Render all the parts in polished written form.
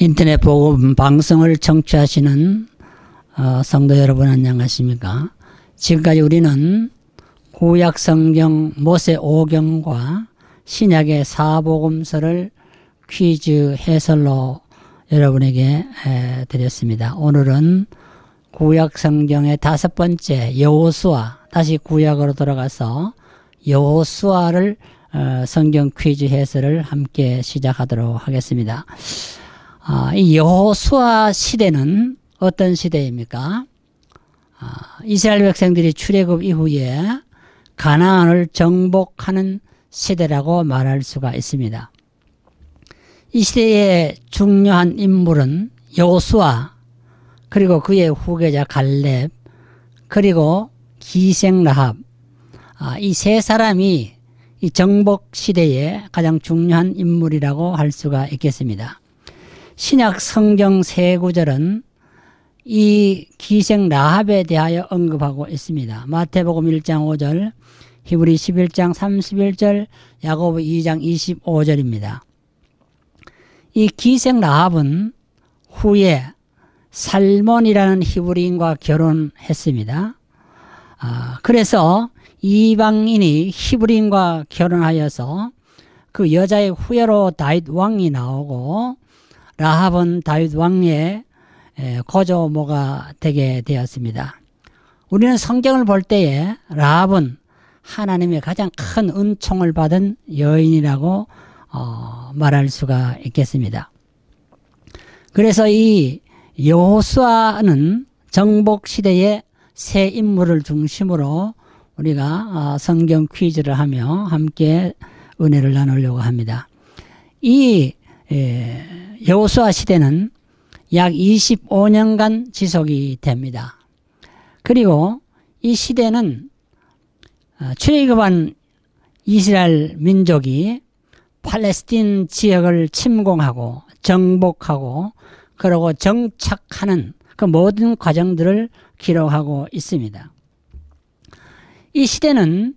인터넷 복음 방송을 청취하시는 성도 여러분 안녕하십니까? 지금까지 우리는 구약 성경 모세 오경과 신약의 사복음서를 퀴즈 해설로 여러분에게 드렸습니다. 오늘은 구약 성경의 5번째 여호수아, 다시 구약으로 돌아가서 여호수아를 성경 퀴즈 해설을 함께 시작하도록 하겠습니다. 이 여호수아 시대는 어떤 시대입니까? 이스라엘 백성들이 출애굽 이후에 가나안을 정복하는 시대라고 말할 수가 있습니다. 이 시대의 중요한 인물은 여호수아, 그리고 그의 후계자 갈렙, 그리고 기생 라합, 이 세 사람이 이 정복 시대의 가장 중요한 인물이라고 할 수가 있겠습니다. 신약 성경 세 구절은 이 기생 라합에 대하여 언급하고 있습니다. 마태복음 1장 5절, 히브리 11장 31절, 야고보 2장 25절입니다. 이 기생 라합은 후에 살몬이라는 히브리인과 결혼했습니다. 그래서 이방인이 히브리인과 결혼하여서 그 여자의 후예로 다윗 왕이 나오고 라합은 다윗 왕의 고조모가 되게 되었습니다. 우리는 성경을 볼 때에 라합은 하나님의 가장 큰 은총을 받은 여인이라고 말할 수가 있겠습니다. 그래서 이 여호수아는 정복 시대의 새 인물을 중심으로 우리가 성경 퀴즈를 하며 함께 은혜를 나누려고 합니다. 이 여호수아 시대는 약 25년간 지속이 됩니다. 그리고 이 시대는 출애굽한 이스라엘 민족이 팔레스틴 지역을 침공하고 정복하고 그러고 정착하는 그 모든 과정들을 기록하고 있습니다. 이 시대는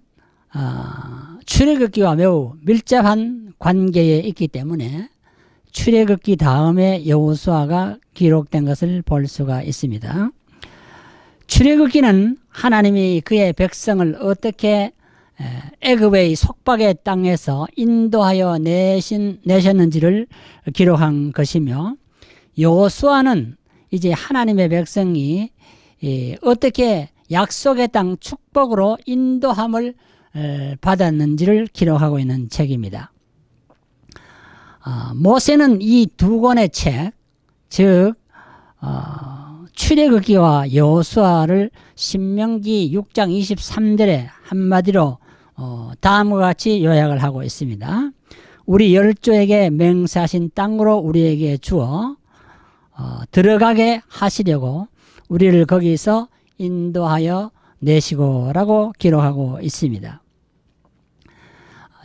출애굽기와 매우 밀접한 관계에 있기 때문에 출애굽기 다음에 여호수아가 기록된 것을 볼 수가 있습니다. 출애굽기는 하나님이 그의 백성을 어떻게 애굽의 속박의 땅에서 인도하여 내셨는지를 기록한 것이며, 여호수아는 이제 하나님의 백성이 어떻게 약속의 땅 축복으로 인도함을 받았는지를 기록하고 있는 책입니다. 모세는 이 두 권의 책, 즉 출애굽기와 여호수아를 신명기 6장 23절에 한마디로 다음과 같이 요약을 하고 있습니다. 우리 열조에게 맹세하신 땅으로 우리에게 주어 들어가게 하시려고 우리를 거기서 인도하여 내시고라고 기록하고 있습니다.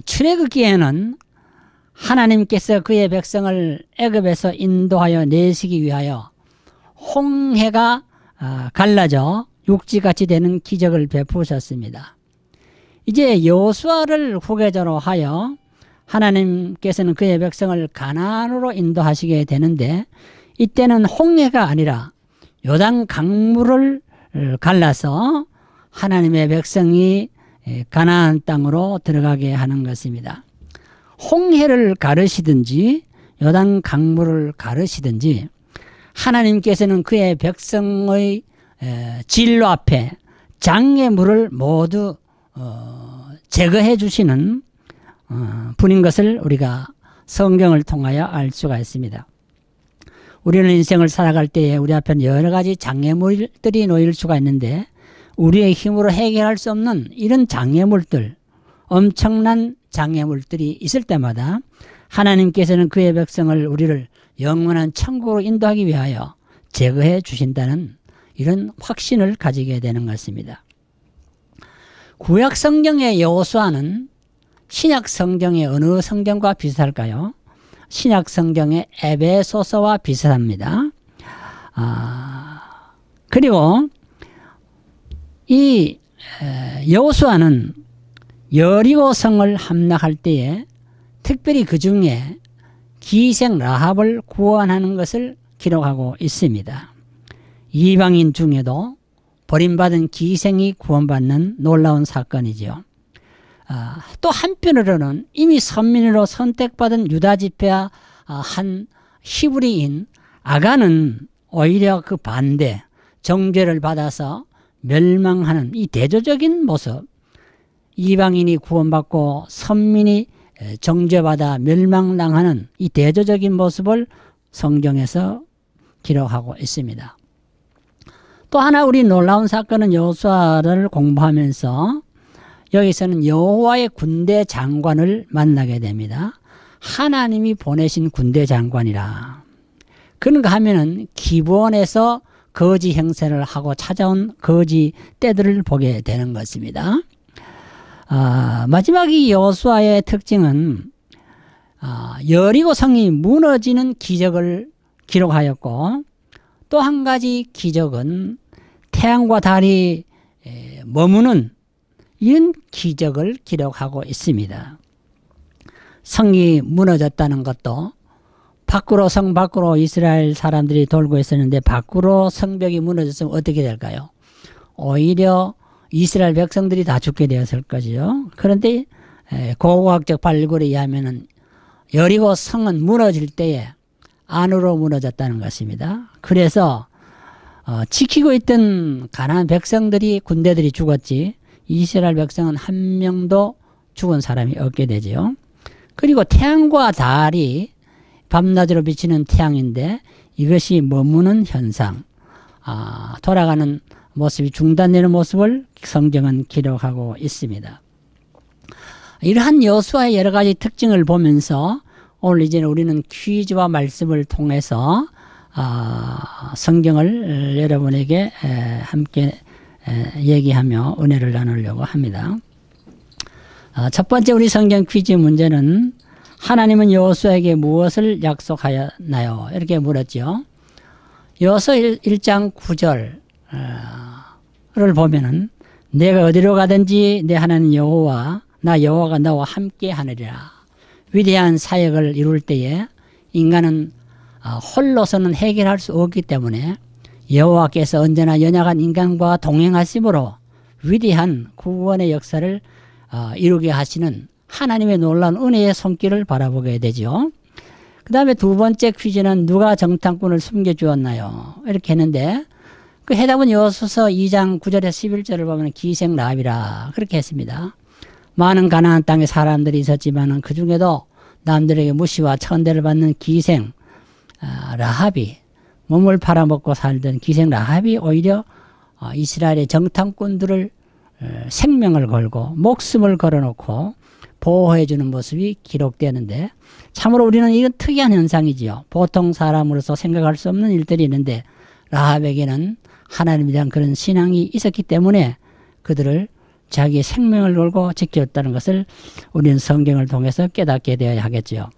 출애굽기에는 하나님께서 그의 백성을 애굽에서 인도하여 내시기 위하여 홍해가 갈라져 육지같이 되는 기적을 베푸셨습니다. 이제 여호수아를 후계자로 하여 하나님께서는 그의 백성을 가나안으로 인도하시게 되는데, 이때는 홍해가 아니라 요단 강물을 갈라서 하나님의 백성이 가나안 땅으로 들어가게 하는 것입니다. 홍해를 가르시든지 요단 강물을 가르시든지 하나님께서는 그의 백성의 진로 앞에 장애물을 모두 제거해 주시는 분인 것을 우리가 성경을 통하여 알 수가 있습니다. 우리는 인생을 살아갈 때에 우리 앞에는 여러 가지 장애물들이 놓일 수가 있는데, 우리의 힘으로 해결할 수 없는 이런 장애물들, 엄청난 장애물들이 있을 때마다 하나님께서는 그의 백성을, 우리를 영원한 천국으로 인도하기 위하여 제거해 주신다는 이런 확신을 가지게 되는 것입니다. 구약 성경의 여호수아는 신약 성경의 어느 성경과 비슷할까요? 신약 성경의 에베소서와 비슷합니다. 그리고 이 여호수아는 여리고 성을 함락할 때에 특별히 그 중에 기생 라합을 구원하는 것을 기록하고 있습니다. 이방인 중에도 버림받은 기생이 구원받는 놀라운 사건이죠. 또 한편으로는 이미 선민으로 선택받은 유다 지파 한 히브리인 아간은 오히려 그 반대, 정죄를 받아서 멸망하는 이 대조적인 모습, 이방인이 구원받고 선민이 정죄받아 멸망당하는 이 대조적인 모습을 성경에서 기록하고 있습니다. 또 하나 우리 놀라운 사건은 여호수아를 공부하면서 여기서는 여호와의 군대 장관을 만나게 됩니다. 하나님이 보내신 군대 장관이라. 그런가 하면은 기브온에서 거지 행세를 하고 찾아온 거지 떼들을 보게 되는 것입니다. 마지막 이 여호수아의 특징은 여리고 성이 무너지는 기적을 기록하였고, 또 한 가지 기적은 태양과 달이 머무는 이런 기적을 기록하고 있습니다. 성이 무너졌다는 것도 성 밖으로 이스라엘 사람들이 돌고 있었는데 밖으로 성벽이 무너졌으면 어떻게 될까요? 오히려 이스라엘 백성들이 다 죽게 되었을 거죠. 그런데 고고학적 발굴에 의하면은 여리고 성은 무너질 때에 안으로 무너졌다는 것입니다. 그래서 지키고 있던 가나안 백성들이, 군대들이 죽었지 이스라엘 백성은 한 명도 죽은 사람이 없게 되죠. 그리고 태양과 달이 밤낮으로 비치는 태양인데 이것이 머무는 현상, 돌아가는 모습이 중단되는 모습을 성경은 기록하고 있습니다. 이러한 여호수아의 여러 가지 특징을 보면서 오늘 이제는 우리는 퀴즈와 말씀을 통해서 성경을 여러분에게 함께 얘기하며 은혜를 나누려고 합니다. 첫 번째 우리 성경 퀴즈 문제는 하나님은 여호수아에게 무엇을 약속하였나요? 이렇게 물었죠. 여호수아 1장 9절을 보면은 내가 어디로 가든지 내 하나님 여호와 나 여호와가 너와 함께 하느리라. 위대한 사역을 이룰 때에 인간은 홀로서는 해결할 수 없기 때문에 여호와께서 언제나 연약한 인간과 동행하심으로 위대한 구원의 역사를 이루게 하시는 하나님의 놀라운 은혜의 손길을 바라보게 되죠. 그 다음에 두 번째 퀴즈는 누가 정탐꾼을 숨겨주었나요? 이렇게 했는데 그 해답은 여호수아 2장 9절에서 11절을 보면 기생 라합이라 그렇게 했습니다. 많은 가나안 땅에 사람들이 있었지만 그 중에도 남들에게 무시와 천대를 받는 기생 라합이, 몸을 팔아먹고 살던 기생 라합이 오히려 이스라엘의 정탐꾼들을 생명을 걸고 목숨을 걸어놓고 보호해주는 모습이 기록되는데, 참으로 우리는 이건 특이한 현상이지요. 보통 사람으로서 생각할 수 없는 일들이 있는데 라합에게는 하나님에 대한 그런 신앙이 있었기 때문에 그들을 자기의 생명을 걸고 지켰다는 것을 우리는 성경을 통해서 깨닫게 되어야 하겠죠.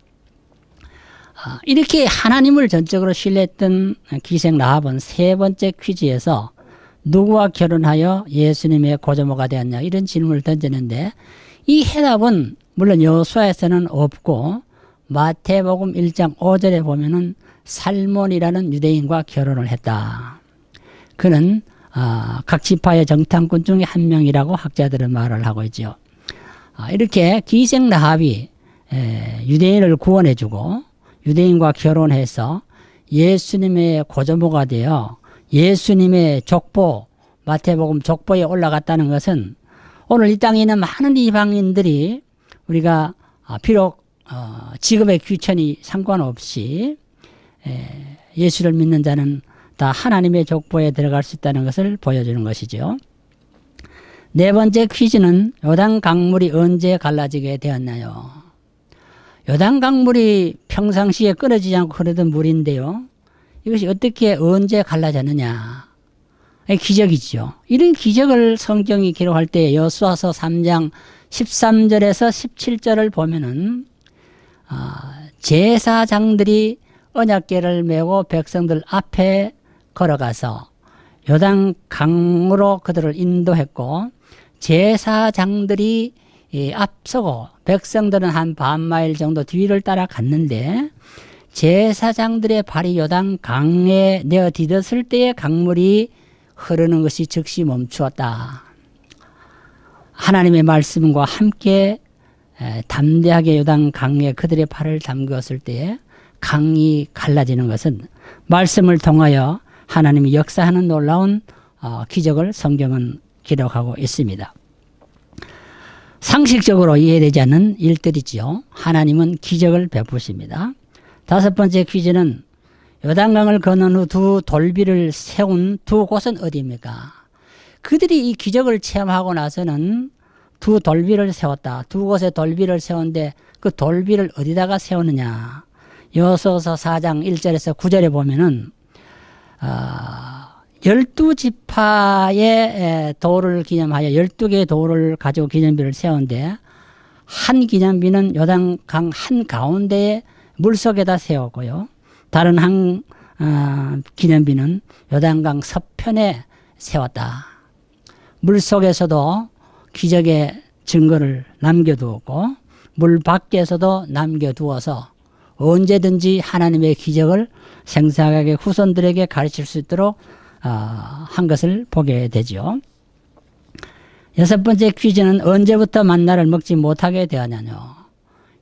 이렇게 하나님을 전적으로 신뢰했던 기생 라합은 세 번째 퀴즈에서 누구와 결혼하여 예수님의 고조모가 되었냐 이런 질문을 던졌는데, 이 해답은 물론 여호수아에서는 없고 마태복음 1장 5절에 보면은 살몬이라는 유대인과 결혼을 했다. 그는 각 지파의 정탐꾼 중에 한 명이라고 학자들은 말을 하고 있죠. 이렇게 기생 라합이 유대인을 구원해주고 유대인과 결혼해서 예수님의 고조모가 되어 예수님의 족보, 마태복음 족보에 올라갔다는 것은 오늘 이 땅에 있는 많은 이방인들이 우리가 비록 직업의 귀천이 상관없이 예수를 믿는 자는 다 하나님의 족보에 들어갈 수 있다는 것을 보여주는 것이죠. 네 번째 퀴즈는 요단 강물이 언제 갈라지게 되었나요? 요단 강물이 평상시에 끊어지지 않고 흐르던 물인데요. 이것이 어떻게 언제 갈라졌느냐. 기적이죠. 이런 기적을 성경이 기록할 때 여호수아서 3장 13절에서 17절을 보면은 제사장들이 언약궤를 메고 백성들 앞에 걸어가서 요단 강으로 그들을 인도했고 제사장들이 앞서고 백성들은 한 반마일 정도 뒤를 따라 갔는데 제사장들의 발이 요단 강에 내어 디뎠을 때에 강물이 흐르는 것이 즉시 멈추었다. 하나님의 말씀과 함께 담대하게 요단 강에 그들의 발을 담그었을 때에 강이 갈라지는 것은 말씀을 통하여 하나님이 역사하는 놀라운 기적을 성경은 기록하고 있습니다. 상식적으로 이해되지 않는 일들이지요. 하나님은 기적을 베푸십니다. 다섯 번째 퀴즈는 요단강을 건넌 후 두 돌비를 세운 두 곳은 어디입니까? 그들이 이 기적을 체험하고 나서는 두 돌비를 세웠다. 두 곳에 돌비를 세웠는데 그 돌비를 어디다가 세우느냐. 여호수아서 4장 1절에서 9절에 보면은 12지파의 도를 기념하여 12개의 도를 가지고 기념비를 세웠는데 한 기념비는 요단강 한가운데에 물속에다 세웠고요. 다른 한 기념비는 요단강 서편에 세웠다. 물속에서도 기적의 증거를 남겨두었고 물 밖에서도 남겨두어서 언제든지 하나님의 기적을 생생하게 후손들에게 가르칠 수 있도록 한 것을 보게 되죠. 여섯 번째 퀴즈는 언제부터 만나를 먹지 못하게 되었냐뇨.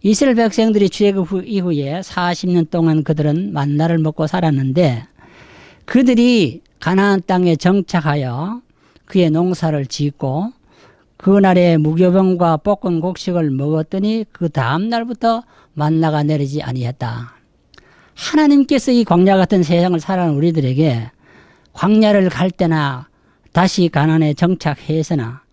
이스라엘 백성들이 출애굽 이후에 40년 동안 그들은 만나를 먹고 살았는데 그들이 가나안 땅에 정착하여 그의 농사를 짓고 그날에 무교병과 볶은 곡식을 먹었더니 그 다음 날부터 만나가 내리지 아니했다. 하나님께서 이 광야 같은 세상을 살아가는 우리들에게 광야를 갈 때나 다시 가나안에 정착해서나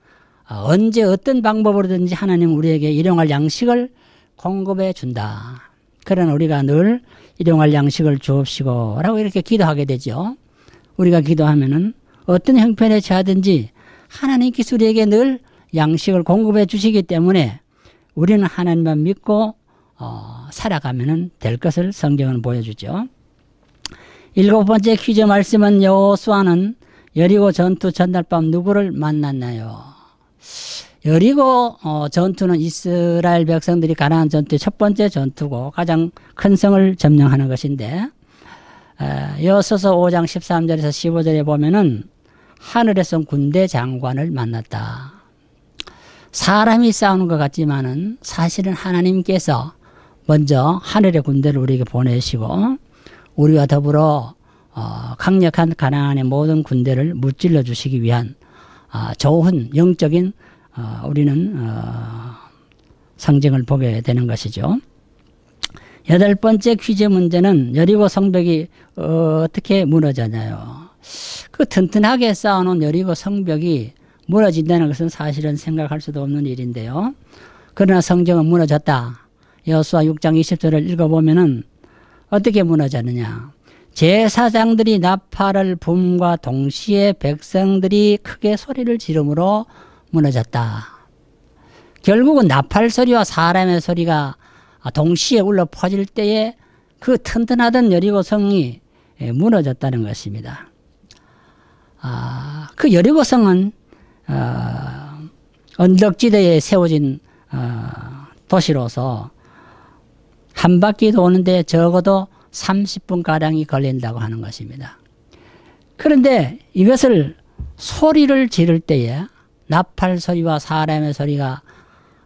언제 어떤 방법으로든지 하나님 우리에게 일용할 양식을 공급해 준다. 그러나 우리가 늘 일용할 양식을 주옵시고 라고 이렇게 기도하게 되죠. 우리가 기도하면은 어떤 형편에 처하든지 하나님께서 우리에게 늘 양식을 공급해 주시기 때문에 우리는 하나님만 믿고 살아가면 될 것을 성경은 보여주죠. 일곱 번째 퀴즈 말씀은 여호수아는 여리고 전투 전날 밤 누구를 만났나요? 여리고 전투는 이스라엘 백성들이 가나안 전투의 첫 번째 전투고 가장 큰 성을 점령하는 것인데 여호수아서 5장 13절에서 15절에 보면은 하늘에서 군대 장관을 만났다. 사람이 싸우는 것 같지만은 사실은 하나님께서 먼저 하늘의 군대를 우리에게 보내시고 우리와 더불어 강력한 가나안의 모든 군대를 무찔러 주시기 위한 좋은 영적인 우리는 상징을 보게 되는 것이죠. 여덟 번째 퀴즈 문제는 여리고 성벽이 어떻게 무너졌나요? 그 튼튼하게 쌓아놓은 여리고 성벽이 무너진다는 것은 사실은 생각할 수도 없는 일인데요. 그러나 성경은 무너졌다. 여호수아 6장 20절을 읽어보면은 어떻게 무너졌느냐. 제사장들이 나팔을 붐과 동시에 백성들이 크게 소리를 지르므로 무너졌다. 결국은 나팔 소리와 사람의 소리가 동시에 울려 퍼질 때에 그 튼튼하던 여리고 성이 무너졌다는 것입니다. 그 여리고 성은 언덕지대에 세워진 도시로서 한 바퀴 도는데 적어도 30분가량이 걸린다고 하는 것입니다. 그런데 이것을 소리를 지를 때에 나팔 소리와 사람의 소리가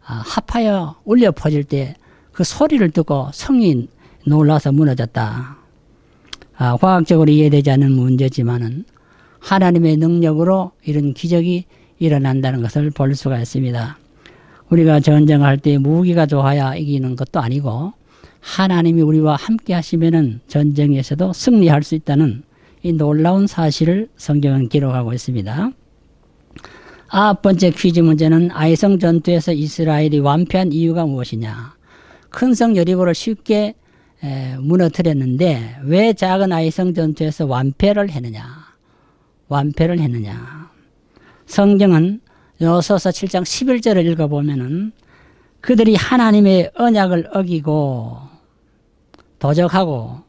합하여 울려 퍼질 때 그 소리를 듣고 성이 놀라서 무너졌다. 과학적으로 이해되지 않는 문제지만은 하나님의 능력으로 이런 기적이 일어난다는 것을 볼 수가 있습니다. 우리가 전쟁할 때 무기가 좋아야 이기는 것도 아니고 하나님이 우리와 함께 하시면은 전쟁에서도 승리할 수 있다는 이 놀라운 사실을 성경은 기록하고 있습니다. 아홉 번째 퀴즈 문제는 아이성 전투에서 이스라엘이 완패한 이유가 무엇이냐. 큰 성 여리고를 쉽게 무너뜨렸는데 왜 작은 아이성 전투에서 완패를 했느냐. 성경은 여호수아서 7장 11절을 읽어보면은 그들이 하나님의 언약을 어기고 도적하고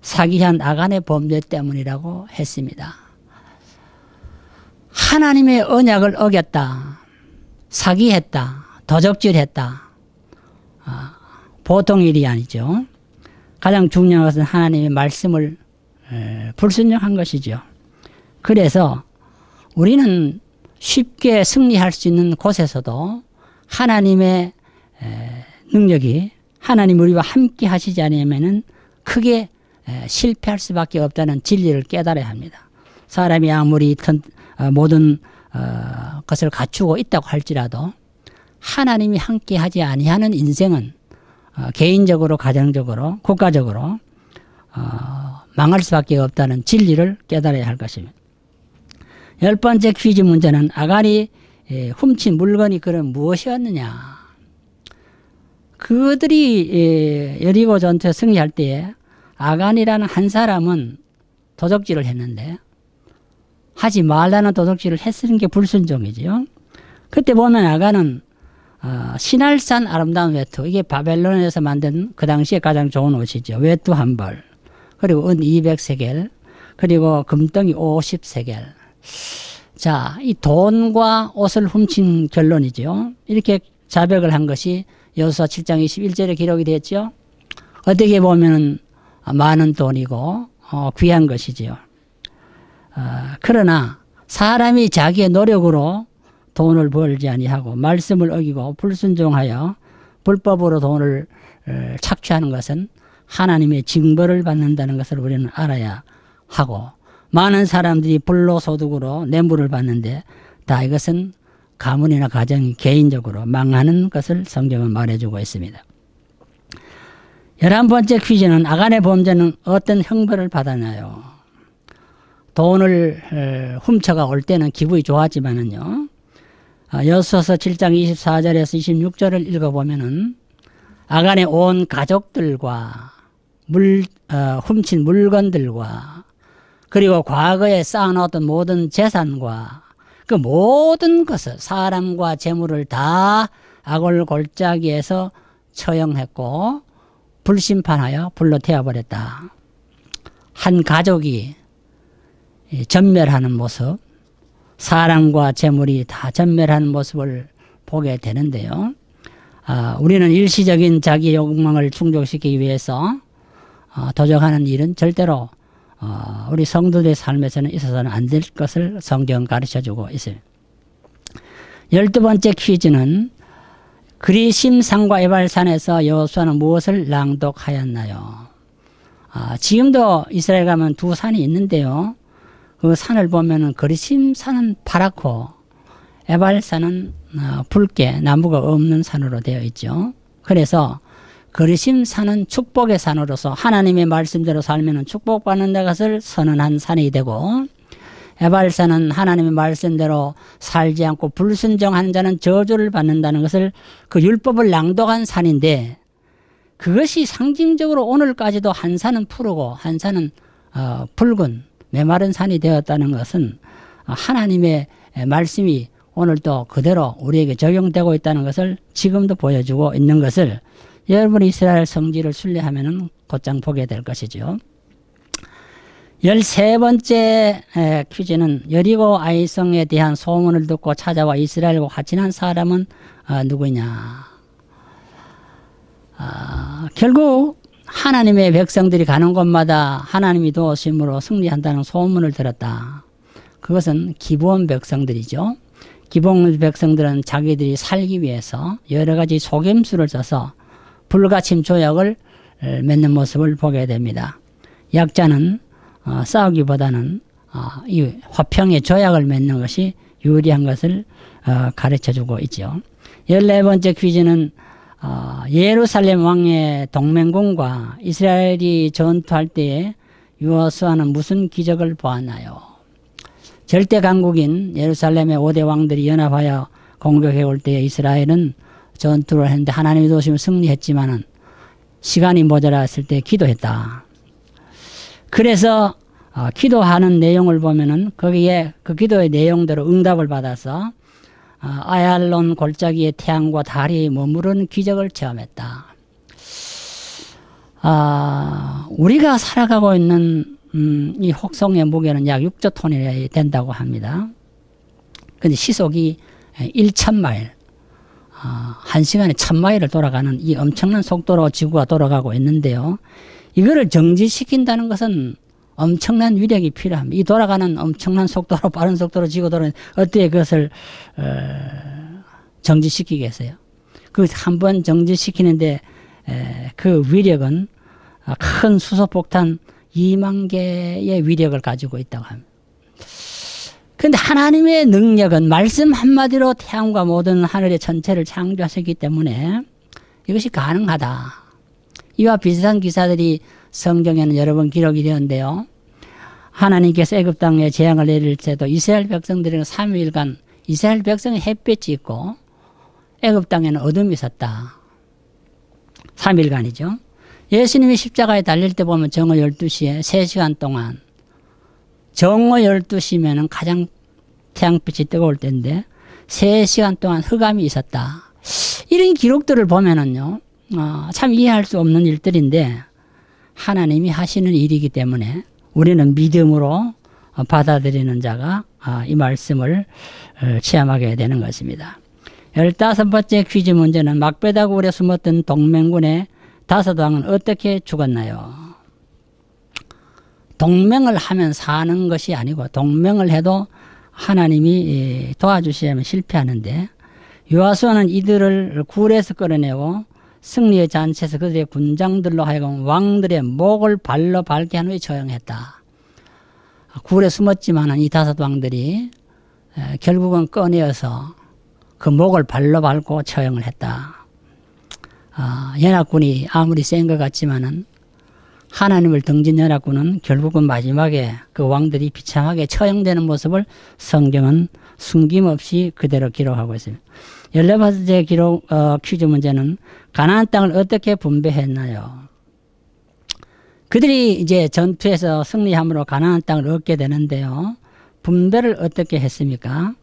사기한 아간의 범죄 때문이라고 했습니다. 하나님의 언약을 어겼다. 사기했다. 도적질했다. 보통 일이 아니죠. 가장 중요한 것은 하나님의 말씀을 불순종한 것이죠. 그래서 우리는 쉽게 승리할 수 있는 곳에서도 하나님의 능력이 하나님 우리와 함께 하시지 않으면은 크게 실패할 수밖에 없다는 진리를 깨달아야 합니다. 사람이 아무리 모든 것을 갖추고 있다고 할지라도 하나님이 함께 하지 아니하는 인생은 개인적으로, 가정적으로, 국가적으로 망할 수밖에 없다는 진리를 깨달아야 할 것입니다. 10번째 퀴즈 문제는 아간이 훔친 물건이 그럼 무엇이었느냐. 그들이 여리고 전투에 승리할 때에 아간이라는 한 사람은 도적질을 했는데 하지 말라는 도적질을 했으는 게 불순종이지요. 그때 보면 아간은 신할산 아름다운 외투, 이게 바벨론에서 만든 그 당시에 가장 좋은 옷이죠. 외투 한 벌, 그리고 은 200세겔, 그리고 금덩이 50세겔. 자, 이 돈과 옷을 훔친 결론이죠. 이렇게 자백을 한 것이 여호수아 7장 21절에 기록이 됐죠. 어떻게 보면 많은 돈이고 귀한 것이지요. 그러나 사람이 자기의 노력으로 돈을 벌지 아니하고 말씀을 어기고 불순종하여 불법으로 돈을 착취하는 것은 하나님의 징벌을 받는다는 것을 우리는 알아야 하고, 많은 사람들이 불로소득으로 뇌물을 받는데 다 이것은 가문이나 가정이 개인적으로 망하는 것을 성경은 말해주고 있습니다. 11번째 퀴즈는 아간의 범죄는 어떤 형벌을 받았나요? 돈을 훔쳐가 올 때는 기분이 좋았지만은요, 여호수아서 7장 24절에서 26절을 읽어보면은 아간의 온 가족들과 훔친 물건들과 그리고 과거에 쌓아놓았던 모든 재산과 그 모든 것을, 사람과 재물을 다 악을 골짜기에서 처형했고 불심판하여 불로 태워버렸다. 한 가족이 전멸하는 모습, 사람과 재물이 다 전멸하는 모습을 보게 되는데요. 우리는 일시적인 자기 욕망을 충족시키기 위해서 도적하는 일은 절대로 우리 성도들의 삶에서는 있어서는 안 될 것을 성경은 가르쳐주고 있어요. 12번째 퀴즈는 그리심산과 에발산에서 여호수아는 무엇을 낭독하였나요? 지금도 이스라엘 가면 두 산이 있는데요. 그 산을 보면은 그리심산은 파랗고 에발산은 붉게 나무가 없는 산으로 되어 있죠. 그래서 그리심산은 축복의 산으로서 하나님의 말씀대로 살면 축복받는다는 것을 선언한 산이 되고, 에발산은 하나님의 말씀대로 살지 않고 불순종하는 자는 저주를 받는다는 것을 그 율법을 낭독한 산인데, 그것이 상징적으로 오늘까지도 한 산은 푸르고 한 산은 붉은 메마른 산이 되었다는 것은 하나님의 말씀이 오늘도 그대로 우리에게 적용되고 있다는 것을 지금도 보여주고 있는 것을 여러분이 이스라엘 성지를 순례하면 곧장 보게 될 것이죠. 13번째 퀴즈는 여리고 아이성에 대한 소문을 듣고 찾아와 이스라엘과 화친한 사람은 누구냐. 결국 하나님의 백성들이 가는 곳마다 하나님이 도우심으로 승리한다는 소문을 들었다. 그것은 기브온 백성들이죠. 기브온 백성들은 자기들이 살기 위해서 여러 가지 속임수를 써서 불가침 조약을 맺는 모습을 보게 됩니다. 약자는 싸우기보다는 이 화평의 조약을 맺는 것이 유리한 것을 가르쳐주고 있죠. 14번째 퀴즈는 예루살렘 왕의 동맹군과 이스라엘이 전투할 때에 여호수아는 무슨 기적을 보았나요? 절대 강국인 예루살렘의 5대 왕들이 연합하여 공격해 올 때에 이스라엘은 전투를 했는데 하나님의 도우심을 승리했지만은 시간이 모자랐을 때 기도했다. 그래서 기도하는 내용을 보면은 거기에 그 기도의 내용대로 응답을 받아서 아얄론 골짜기에 태양과 달이 머무르는 기적을 체험했다. 우리가 살아가고 있는 이 혹성의 무게는 약 6조 톤이 된다고 합니다. 근데 시속이 1,000마일. 1시간에 1000마일을 돌아가는 이 엄청난 속도로 지구가 돌아가고 있는데요. 이거를 정지시킨다는 것은 엄청난 위력이 필요합니다. 이 돌아가는 엄청난 속도로 빠른 속도로 지구 돌아가는 어떻게 그것을 정지시키겠어요? 그 한번 정지시키는데 그 위력은 큰 수소폭탄 2만 개의 위력을 가지고 있다고 합니다. 그런데 하나님의 능력은 말씀 한마디로 태양과 모든 하늘의 전체를 창조하셨기 때문에 이것이 가능하다. 이와 비슷한 기사들이 성경에는 여러 번 기록이 되었는데요. 하나님께서 애굽 땅에 재앙을 내릴 때도 이스라엘 백성들에게 3일간 이스라엘 백성의 햇볕이 있고 애굽 땅에는 어둠이 있었다. 3일간이죠. 예수님이 십자가에 달릴 때 보면 정오 12시에 3시간 동안 정오 12시면은 가장 태양빛이 뜨거울 때인데 3시간 동안 흑암이 있었다. 이런 기록들을 보면은요, 참 이해할 수 없는 일들인데 하나님이 하시는 일이기 때문에 우리는 믿음으로 받아들이는 자가 이 말씀을 체험하게 되는 것입니다. 15번째 퀴즈 문제는 막베다 굴에 숨었던 동맹군의 5왕은 어떻게 죽었나요? 동맹을 하면 사는 것이 아니고 동맹을 해도 하나님이 도와주시면 실패하는데 요아수아는 이들을 굴에서 끌어내고 승리의 잔치에서 그들의 군장들로 하여금 왕들의 목을 발로 밟게 한 후에 처형했다. 굴에 숨었지만은 이 5왕들이 결국은 꺼내어서 그 목을 발로 밟고 처형을 했다. 연합군이 아무리 센 것 같지만은 하나님을 등진 연합군은 결국은 마지막에 그 왕들이 비참하게 처형되는 모습을 성경은 숨김없이 그대로 기록하고 있습니다. 14번째 퀴즈 문제는 가나안 땅을 어떻게 분배했나요? 그들이 이제 전투에서 승리함으로 가나안 땅을 얻게 되는데요. 분배를 어떻게 했습니까?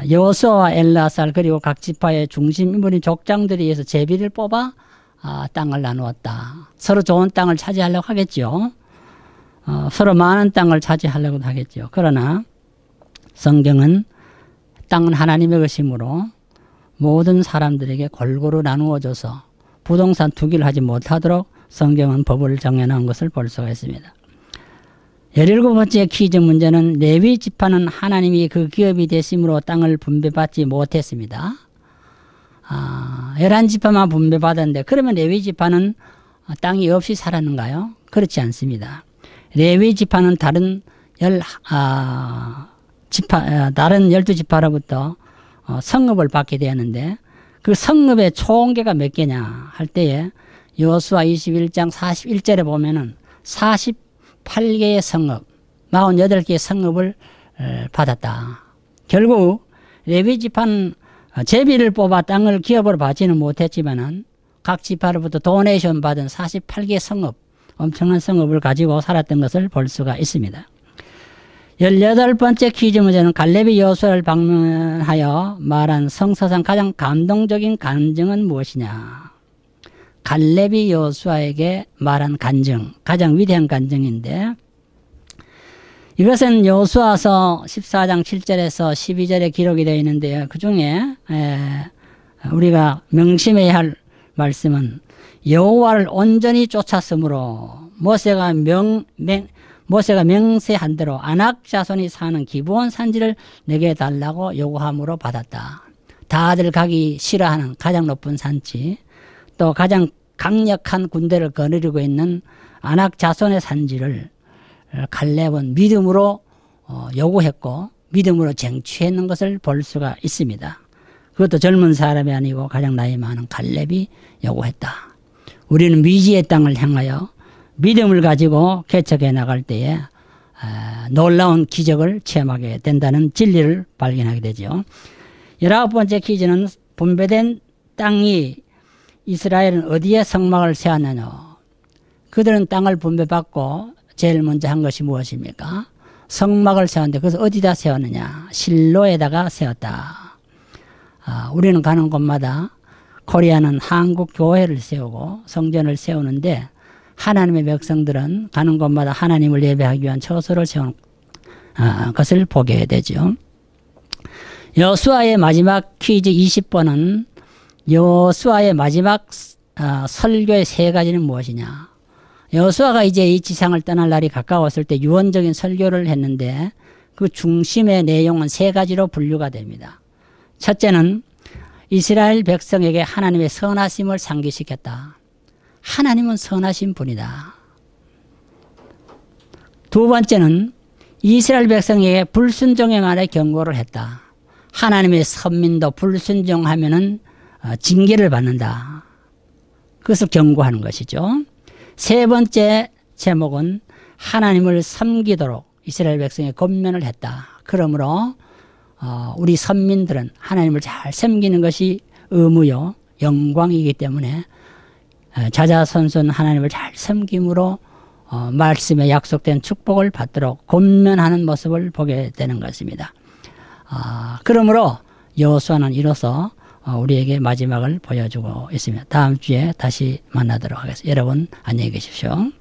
여호수아와 엘라살 그리고 각 지파의 중심 인물인 족장들에 의해서 제비를 뽑아 땅을 나누었다. 서로 좋은 땅을 차지하려고 하겠죠. 서로 많은 땅을 차지하려고 하겠죠. 그러나 성경은 땅은 하나님의 것이므로 모든 사람들에게 골고루 나누어줘서 부동산 투기를 하지 못하도록 성경은 법을 정해놓은 것을 볼 수가 있습니다. 17번째 퀴즈 문제는 레위 지파는 하나님이 그 기업이 되심으로 땅을 분배받지 못했습니다. 11지파만 분배받았는데 그러면 레위 지파는 땅이 없이 살았는가요? 그렇지 않습니다. 레위 지파는 다른 12지파로부터 성읍을 받게 되었는데 그 성읍의 총계가 몇 개냐 할 때에 여호수아 21장 41절에 보면은 48개의 성읍, 48개의 성읍을 받았다. 결국 레위 지파는 제비를 뽑아 땅을 기업으로 받지는 못했지만은 각 지파로부터 도네이션 받은 48개 성읍, 엄청난 성읍을 가지고 살았던 것을 볼 수가 있습니다. 18번째 퀴즈 문제는 갈렙이 여호수아를 방문하여 말한 성서상 가장 감동적인 간증은 무엇이냐? 갈렙이 여호수아에게 말한 간증, 가장 위대한 간증인데 이것은 여호수아서 14장 7절에서 12절에 기록이 되어 있는데요. 그 중에 우리가 명심해야 할 말씀은 여호와를 온전히 쫓았으므로 모세가 명세한 대로 아낙 자손이 사는 기브온 산지를 내게 달라고 요구함으로 받았다. 다들 가기 싫어하는 가장 높은 산지, 또 가장 강력한 군대를 거느리고 있는 아낙 자손의 산지를 갈렙은 믿음으로 요구했고 믿음으로 쟁취했는 것을 볼 수가 있습니다. 그것도 젊은 사람이 아니고 가장 나이 많은 갈렙이 요구했다. 우리는 미지의 땅을 향하여 믿음을 가지고 개척해 나갈 때에 놀라운 기적을 체험하게 된다는 진리를 발견하게 되죠. 19번째 퀴즈는 분배된 땅이 이스라엘은 어디에 성막을 세웠느냐. 그들은 땅을 분배받고 제일 먼저 한 것이 무엇입니까? 성막을 세웠는데 그것을 어디다 세웠느냐. 실로에다가 세웠다. 우리는 가는 곳마다 코리아는 한국 교회를 세우고 성전을 세우는데 하나님의 백성들은 가는 곳마다 하나님을 예배하기 위한 처소를 세우는 것을 보게 되죠. 여호수아의 마지막 퀴즈 20번은 여호수아의 마지막 설교의 세 가지는 무엇이냐. 여호수아가 이제 이 지상을 떠날 날이 가까웠을 때 유언적인 설교를 했는데 그 중심의 내용은 세 가지로 분류가 됩니다. 첫째는 이스라엘 백성에게 하나님의 선하심을 상기시켰다. 하나님은 선하신 분이다. 두 번째는 이스라엘 백성에게 불순종에 관해 경고를 했다. 하나님의 선민도 불순종하면은 징계를 받는다. 그것을 경고하는 것이죠. 세 번째 제목은 하나님을 섬기도록 이스라엘 백성에 권면을 했다. 그러므로 우리 선민들은 하나님을 잘 섬기는 것이 의무요 영광이기 때문에 자자손손 하나님을 잘 섬김으로 말씀에 약속된 축복을 받도록 권면하는 모습을 보게 되는 것입니다. 그러므로 여호수아는 이로써 우리에게 마지막을 보여주고 있습니다. 다음 주에 다시 만나도록 하겠습니다. 여러분 안녕히 계십시오.